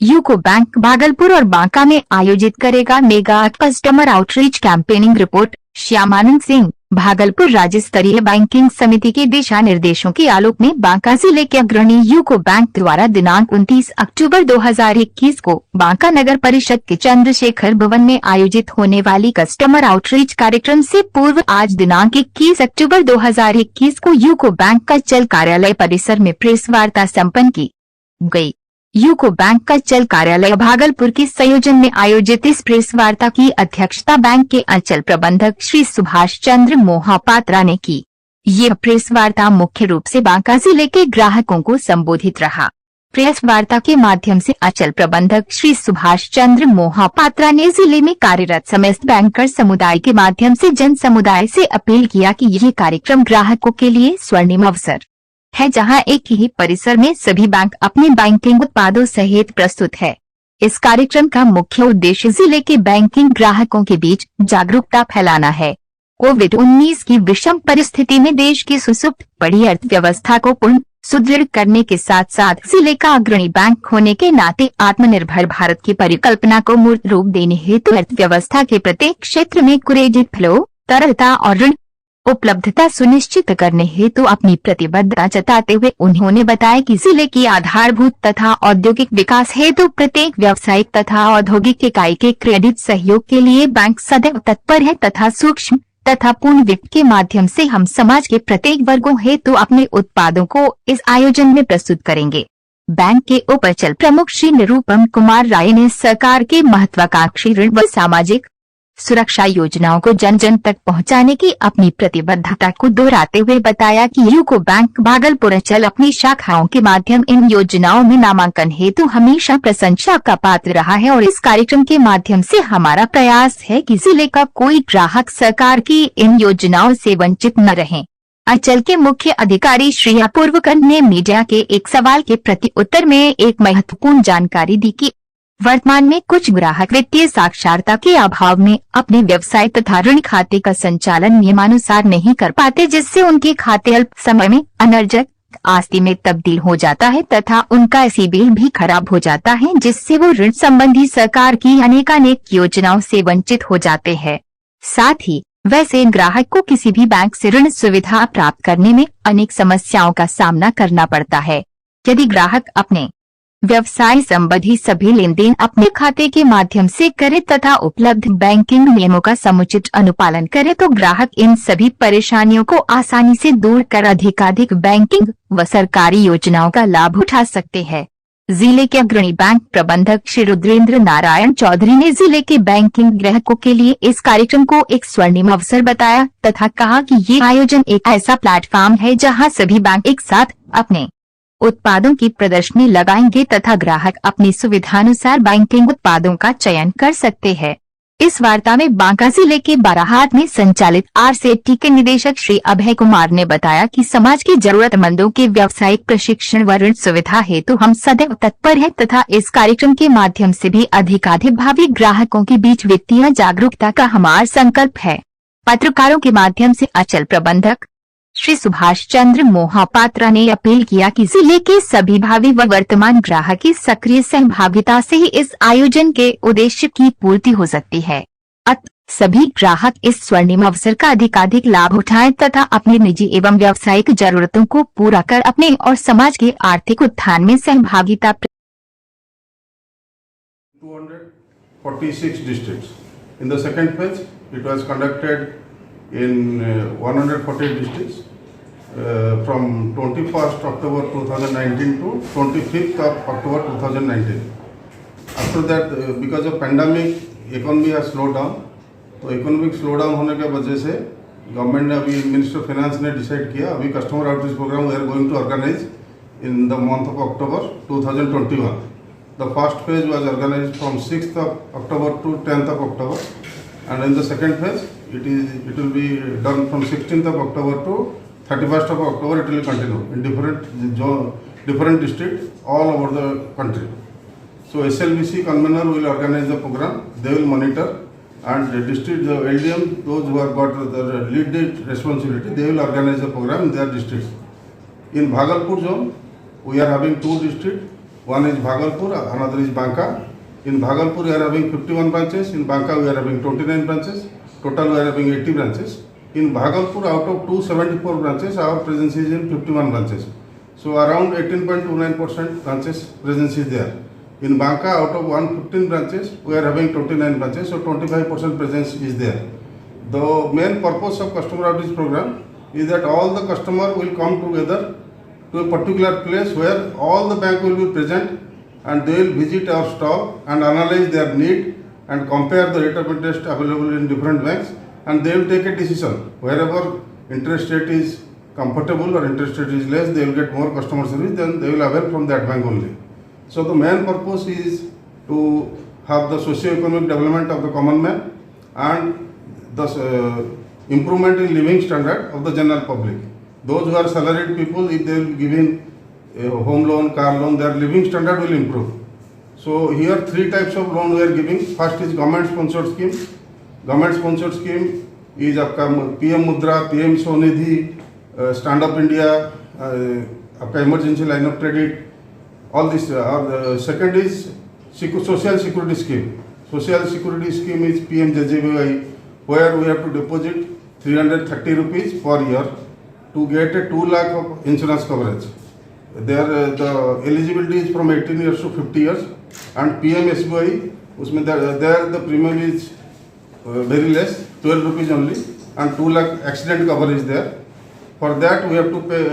UCO bank Bhagalpur और बांका में आयोजित करेगा mega customer outreach campaigning report. Shyamanand Singh, Bhagalpur राज्य स्तरीय बैंकिंग समिति के दिशा निर्देशों के आलोक में बांका जिले के अग्रणी यूको बैंक द्वारा दिनांक 29 अक्टूबर 2021 को बांका नगर परिषद के चंद्रशेखर भवन में आयोजित होने वाली कस्टमर आउटरीच कार्यक्रम से पूर्व आज दिनांक 21 अक्टूबर 2021 को यूको बैंक का चल कार्यालय परिसर में प्रेस वार्ता संपन्न की गई। यूको बैंक का चल कार्यालय भागलपुर के संयोजन में आयोजित इस प्रेस वार्ता की अध्यक्षता बैंक के अंचल प्रबंधक श्री सुभाष चंद्र मोहापात्रा ने की। ये प्रेस वार्ता मुख्य रूप से बांका जिले के ग्राहकों को संबोधित रहा। प्रेस वार्ता के माध्यम से अंचल प्रबंधक श्री सुभाष चंद्र मोहापात्रा ने जिले में कार्यरत समस्त बैंकर समुदाय के माध्यम से जन समुदाय से अपील किया कि यह कार्यक्रम ग्राहकों के लिए स्वर्णिम अवसर है, जहां एक ही परिसर में सभी बैंक अपने बैंकिंग उत्पादों सहित प्रस्तुत है। इस कार्यक्रम का मुख्य उद्देश्य जिले के बैंकिंग ग्राहकों के बीच जागरूकता फैलाना है। कोविड-19 की विषम परिस्थिति में देश की सुसुप्त पड़ी अर्थव्यवस्था को पुनः सुदृढ़ करने के साथ साथ जिले का अग्रणी बैंक होने के नाते आत्मनिर्भर भारत की परिकल्पना को मूर्त रूप देने हेतु अर्थव्यवस्था के प्रत्येक क्षेत्र में क्रेडिट फ्लो, तरलता और ऋण उपलब्धता सुनिश्चित करने हेतु अपनी प्रतिबद्धता जताते हुए उन्होंने बताया कि जिले की आधारभूत तथा औद्योगिक विकास हेतु प्रत्येक व्यावसायिक तथा औद्योगिक इकाई के क्रेडिट सहयोग के लिए बैंक सदैव तत्पर है तथा सूक्ष्म तथा पूर्ण वित्त के माध्यम से हम समाज के प्रत्येक वर्गों हेतु अपने उत्पादों को इस आयोजन में प्रस्तुत करेंगे। बैंक के उपचल प्रमुख श्री निरूपम कुमार राय ने सरकार के महत्वाकांक्षी ऋण व सामाजिक सुरक्षा योजनाओं को जन जन तक पहुंचाने की अपनी प्रतिबद्धता को दोहराते हुए बताया कि यूको बैंक भागलपुर अंचल अपनी शाखाओं के माध्यम इन योजनाओं में नामांकन हेतु हमेशा प्रशंसा का पात्र रहा है और इस कार्यक्रम के माध्यम से हमारा प्रयास है कि जिले का कोई ग्राहक सरकार की इन योजनाओं से वंचित न रहे। अंचल के मुख्य अधिकारी श्री अपूर्वकर ने मीडिया के एक सवाल के प्रति उत्तर में एक महत्वपूर्ण जानकारी दी कि वर्तमान में कुछ ग्राहक वित्तीय साक्षरता के अभाव में अपने व्यवसाय तथा ऋण खाते का संचालन नियमानुसार नहीं कर पाते, जिससे उनके खाते अल्प समय में अनर्गल आस्ति में तब्दील हो जाता है तथा उनका सिबिल भी खराब हो जाता है, जिससे वो ऋण संबंधी सरकार की अनेकानेक योजनाओं से वंचित हो जाते हैं। साथ ही वैसे ग्राहक को किसी भी बैंक से ऋण सुविधा प्राप्त करने में अनेक समस्याओं का सामना करना पड़ता है। यदि ग्राहक अपने व्यवसाय संबंधी सभी लेन देन अपने खाते के माध्यम से करे तथा उपलब्ध बैंकिंग नियमों का समुचित अनुपालन करे तो ग्राहक इन सभी परेशानियों को आसानी से दूर कर अधिकाधिक बैंकिंग व सरकारी योजनाओं का लाभ उठा सकते हैं। जिले के अग्रणी बैंक प्रबंधक श्री रुद्रेंद्र नारायण चौधरी ने जिले के बैंकिंग ग्राहकों के लिए इस कार्यक्रम को एक स्वर्णिम अवसर बताया तथा कहा कि ये आयोजन एक ऐसा प्लेटफॉर्म है जहां सभी बैंक एक साथ अपने उत्पादों की प्रदर्शनी लगाएंगे तथा ग्राहक अपनी सुविधानुसार बैंकिंग उत्पादों का चयन कर सकते हैं। इस वार्ता में बांका जिले के बाराहाट में संचालित आरसेटी के निदेशक श्री अभय कुमार ने बताया कि समाज के जरूरतमंदों के व्यावसायिक प्रशिक्षण व ऋण सुविधा हेतु हम सदैव तत्पर हैं तथा इस कार्यक्रम के माध्यम से भी अधिकाधिक भावी ग्राहकों के बीच वित्तीय जागरूकता का हमारा संकल्प है। पत्रकारों के माध्यम से अंचल प्रबंधक श्री सुभाष चंद्र मोहापात्रा ने अपील किया कि जिले के सभी भावी व वर्तमान ग्राहक की सक्रिय सहभागिता से ही इस आयोजन के उद्देश्य की पूर्ति हो सकती है। अतः सभी ग्राहक इस स्वर्णिम अवसर का अधिकाधिक लाभ उठाएं तथा अपनी निजी एवं व्यावसायिक जरूरतों को पूरा कर अपने और समाज के आर्थिक उत्थान में सहभागिता 246 districts. In the second phase, it was conducted in 140 districts from 21st October 2019 to 25th of October 2019. After that, because of pandemic, economy has slowed down. तो इकोनॉमिक स्लो डाउन होने के वजह से गवर्नमेंट ने अभी मिनिस्टर ऑफ फाइनेंस ने decide किया अभी customer outreach programme we are going to organise in the month of October 2021. The first phase was organized from 6th of October to 10th of October, and in the second phase, it will be done from 16th of October to 31st of October. It will continue in different districts all over the country. So SLBC convener will organize the program. They will monitor, and the district, the LDM, those who have got the lead responsibility, they will organize the program in their districts. In Bhagalpur zone, we are having 2 districts. One is Bhagalpur, another is Banka. In Bhagalpur, we are having 51 branches. In Banka, we are having 29 branches. Total, we are having 80 branches. In Bhagalpur, out of 274 branches, our presence is in 51 branches. So around 18.29% branches presence is there. In Banka, out of 115 branches, we are having 29 branches, so 25% presence is there. The main purpose of customer outreach program is that all the customer will come together to a particular place where all the bank will be present, and they will visit our stall and analyze their need and compare the rate of interest available in different banks, and they will take a decision. Wherever interest rate is comfortable or interest rate is less, they will get more customer service, then they will avail from that bank only. So the main purpose is to have the socio-economic development of the common man and the improvement in living standard of the general public. Those who are salaried people, if they will be given a home loan, car loan, their living standard will improve. So here 3 types of loan we are giving. First is government sponsored scheme. Government sponsored scheme is आपका PM Mudra, PM Sonidhi, Stand Up India, आपका emergency line of credit. All this. Second is social security scheme. Social security scheme is PMJJBY, where we have to deposit 330 rupees per year to get a 2 lakh of insurance coverage. There the eligibility is from 18 years to 50 years, and PMSBY, उसमें there the premium is very less, 12 rupees only, and 2 lakh accident cover is there. For that we have to pay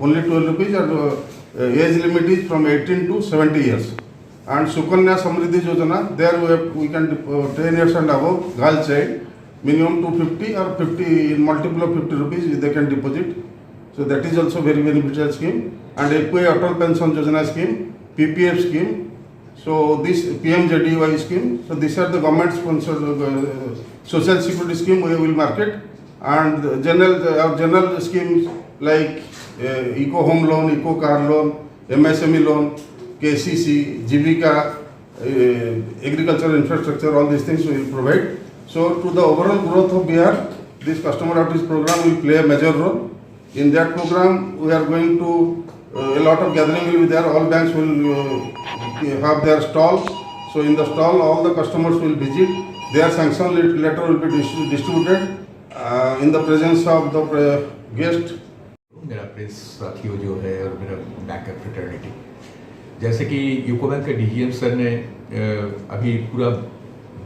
only 12 rupees, and age limit is from 18 to 70 years. And Sukanya Samriddhi Yojana, there we can 10 years and above, girl child, minimum 250 or 50, in multiple of 50 rupees they can deposit. So that is also very beneficial scheme. And Equi Atal Pension Yojana scheme, PPF scheme. So this PMJDY scheme. So these are the government sponsored social security scheme we will market. And our general schemes like Eco Home Loan, Eco Car Loan, MSME Loan, KCC, Jivika, agricultural infrastructure, all these things we will provide. So to the overall growth of Bihar, this customer outreach program will play a major role. In that program, we are going to, a lot of gathering will be there. All banks will have their stalls. So in the stall, all the customers will visit. Their sanction letter will be distributed in the presence of the guest. मेरा press साथियों जो है और मेरा banker fraternity, जैसे कि UCO bank के DGM sir ने अभी पूरा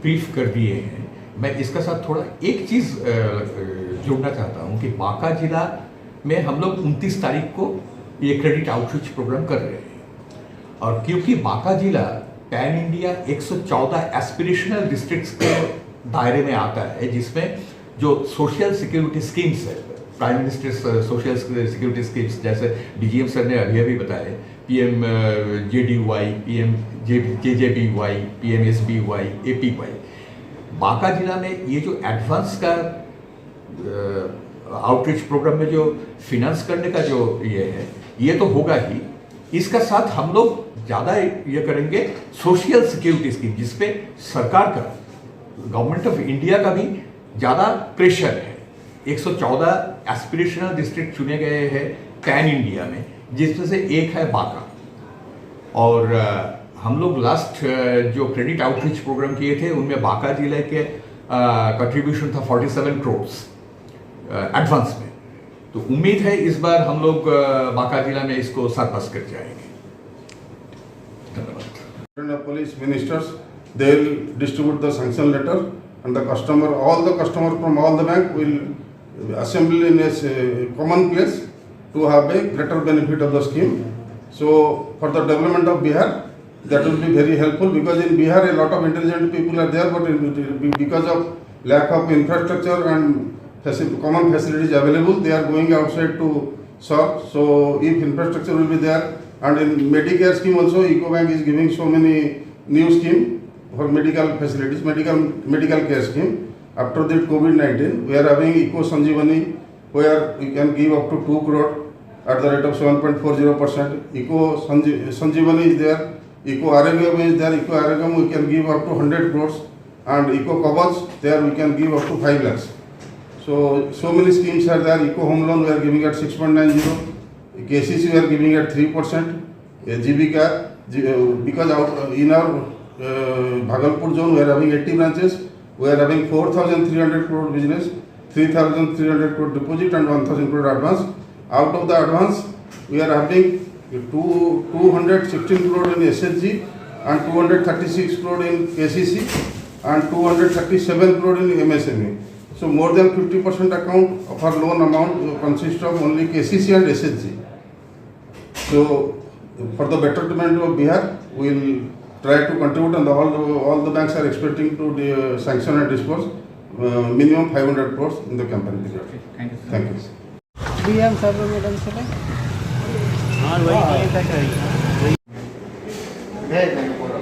ब्रीफ कर दिए हैं, मैं इसका साथ थोड़ा एक चीज़ जोड़ना चाहता हूँ कि बांका जिला में हम लोग 29 तारीख को ये क्रेडिट आउटरीच प्रोग्राम कर रहे हैं, और क्योंकि बांका जिला पैन इंडिया 114 एस्पिरेशनल डिस्ट्रिक्ट्स के दायरे में आता है, जिसमें जो सोशल सिक्योरिटी स्कीम्स है, prime minister social security schemes, जैसे डीजीएम सर ने अभी बताए, PMJDY, PMJJBY, PMSBY, APY, Banka जिला में ये जो एडवांस का आउटरीच प्रोग्राम में जो फिनांस करने का जो ये है, ये तो होगा ही, इसका साथ हम लोग ज़्यादा ये करेंगे सोशल सिक्योरिटी स्कीम, जिसपे सरकार का, गवर्नमेंट ऑफ इंडिया का भी ज़्यादा प्रेशर है। 114 एस्पिरेशनल डिस्ट्रिक्ट चुने गए हैं पैन इंडिया में, जिसमें से एक है बांका, और हम लोग लास्ट जो क्रेडिट आउटरीच प्रोग्राम किए थे उनमें बांका जिले के कंट्रीब्यूशन था 47 करोड़ एडवांस में। तो उम्मीद है इस बार हम लोग बांका जिला में इसको सरपास कर जाएंगे। धन्यवाद। Police ministers, they will distribute the sanction letter, and the customer, all the customers from all the bank will assemble in a common place to have a greater benefit of the scheme. So for the development of Bihar, that will be very helpful, because in Bihar a lot of intelligent people are there, but because of lack of infrastructure and common facilities available, they are going outside to serve. So if infrastructure will be there, and in Medicare scheme also, EcoBank is giving so many new scheme for medical facilities, medical care scheme. After the COVID-19, we are having Eco Sanjeevani, where we can give up to 2 crore at the rate of 7.40%. Eco Sanjeevani is there, Eco Arogam is there, Eco Arogam we can give up to 100 crores, and Eco Kavach, there we can give up to 5 lakhs. So many schemes are there. Eco Home Loan we are giving at 6.90, KCC we are giving at 3%, Jivika, because in our Bhagalpur zone we are having 80 branches, we are having 4,300 crore business, 3,300 crore deposit and 1,000 crore advance. Out of the advance, we are having 216 crore in SHG and 236 crore in KCC and 237 crore in MSME. So more than 50% account of our loan amount consists of only KCC and SHG. So for the betterment of Bihar, we will try to contribute, and all the banks are expecting to sanction and disburse minimum 500 crores in the campaign period. Thank you. Thank you. DM साहब madam से हाँ वही तक रही भेज देंगे पूरा